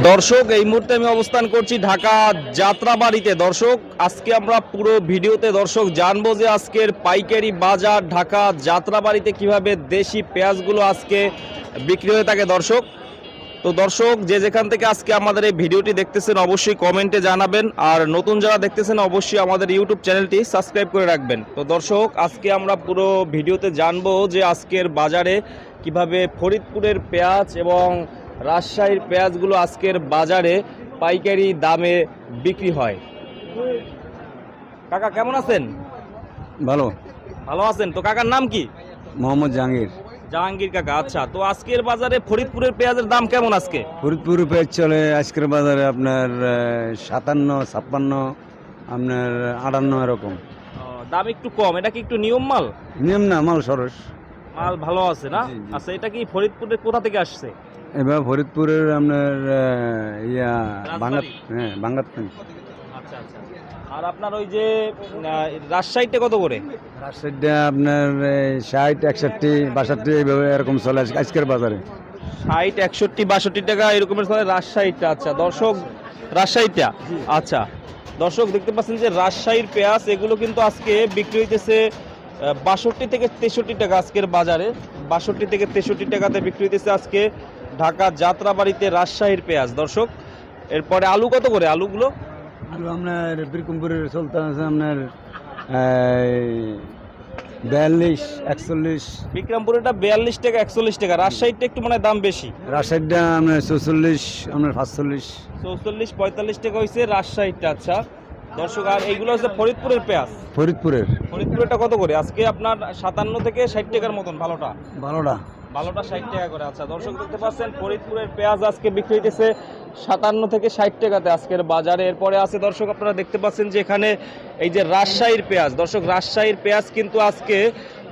দর্শক এই মুহূর্তে আমি অবস্থান করছি ঢাকা যাত্রাবাড়িতে। দর্শক আজকে আমরা পুরো ভিডিওতে দর্শক জানবো যে আজকের পাইকারি বাজার ঢাকা যাত্রাবাড়িতে কিভাবে দেশি পেঁয়াজগুলো আজকে বিক্রি হয়ে থাকে। দর্শক তো দর্শক যে যেখান থেকে আজকে আমাদের এই ভিডিওটি দেখতেছেন অবশ্যই কমেন্টে জানাবেন, আর নতুন যারা দেখতেছেন অবশ্যই আমাদের ইউটিউব চ্যানেলটি সাবস্ক্রাইব করে রাখবেন। তো দর্শক আজকে আমরা পুরো ভিডিওতে জানবো যে আজকের বাজারে কিভাবে ফরিদপুরের পেঁয়াজ এবং রাজশাহীর পেঁয়াজগুলো আজকের বাজারে পাইকারি দামে বিক্রি হয়। কাকা কেমন আছেন? ভালো। ভালো আছেন তো? কাকার নাম কি? মোহাম্মদ জাহাঙ্গীর। জাহাঙ্গীর কাকা, আচ্ছা। তো আজকের বাজারে ফরিদপুরের পেঁয়াজের দাম কেমন আজকে? ফরিদপুর পেঁয়াজ চলে আজকের বাজারে আপনার 57, 56, আপনার 58 এরকম। দাম একটু কম, এটা কি একটু নিয়ম মাল? নিয়ম না, মাল সরস, মাল ভালো আছে না? জি, জি। আচ্ছা, এটা কি ফরিদপুরের কোথা থেকে আসছে? এবার ফরিদপুরের আপনার রাজবাড়ী? হ্যাঁ বাঙ্গাত। আচ্ছা আচ্ছা। আর আপনার ওই যে রাজশাহীতে কত করে? রাজশাহীটা আপনার 60, 61, 62 এইভাবে এরকম চলে আজকের বাজারে। 60, 61, 62 টাকা এরকমের চলে রাজশাহীটা। আচ্ছা দর্শক, রাজশাহীটা। আচ্ছা দর্শক দেখতে পাচ্ছেন যে রাজশাহীর পেঁয়াজ এগুলো কিন্তু আজকে বিক্রি হইতেছে 62 থেকে 63 টাকা আজকের বাজারে। 62 থেকে 63 টাকাতে বিক্রি হইতেছে আজকে ঢাকা যাত্রাবাড়িতে রাজশাহীর পেঁয়াজ। দর্শক এরপরে আলু কত করে? আলুগুলো আপনার বীরকুমপুরের চলতে আছে আপনার 42, 41। বিক্রমপুরেটা 42 টাকা, 41 টাকা। রাজশাহীটা একটু মানে দাম বেশি। রাজশাহীটা আপনার 44, আপনার 45। 44, 45 টাকা হয়েছে রাজশাহীটা। আচ্ছা দর্শক, আর এইগুলো হচ্ছে ফরিদপুরের পেঁয়াজ। ফরিদপুরেরটা কত করে আজকে? আপনার 57 থেকে 60 টাকার মতন ভালোটা। ভালোটা 60 টাকা করে। আচ্ছা দর্শক দেখতে পাচ্ছেন ফরিদপুরের পেঁয়াজ আজকে বিক্রি হইতেছে 57 থেকে 60 টাকাতে আজকের বাজারে। এরপরে আছে দর্শক আপনারা দেখতে পাচ্ছেন যে এখানে এই যে রাজশাহীর পেঁয়াজ। দর্শক রাজশাহীর পেঁয়াজ কিন্তু আজকে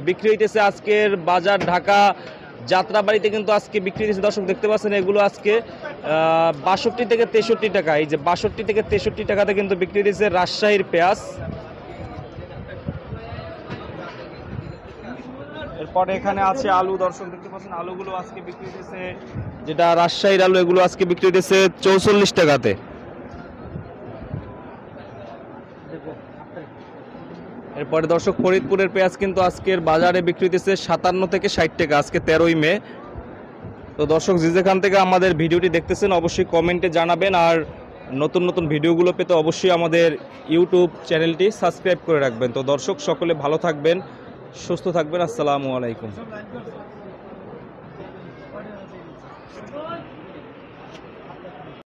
বিক্রি হইতেছে আজকের বাজার ঢাকা যাত্রাবাড়িতে কিন্তু আজকে বিক্রি হইতেছে। দর্শক দেখতে পাচ্ছেন এগুলো আজকে 62 থেকে 63 টাকা। এই যে 62 থেকে 63 টাকাতে কিন্তু বিক্রি হইতেছে রাজশাহীর পেঁয়াজ। এরপরে এখানে আছে আলু। দর্শক দেখতে পাচ্ছেন আলুগুলো আজকে বিক্রি হইতেছে, যেটা রাজশাহীর আলু, এগুলো আজকে বিক্রি হইতেছে 44 টাকাতে। এরপরে দর্শক ফরিদপুরের পেঁয়াজ কিন্তু আজকের বাজারে বিক্রি হইতেছে 57 থেকে 60 টাকা আজকে 13ই মে। তো দর্শক যে যেখান থেকে আমাদের ভিডিওটি দেখতেছেন অবশ্যই কমেন্টে জানাবেন, আর নতুন নতুন ভিডিওগুলো পেতে অবশ্যই আমাদের ইউটিউব চ্যানেলটি সাবস্ক্রাইব করে রাখবেন। তো দর্শক সকলে ভালো থাকবেন, সুস্থ থাকবেন। আসসালামু আলাইকুম।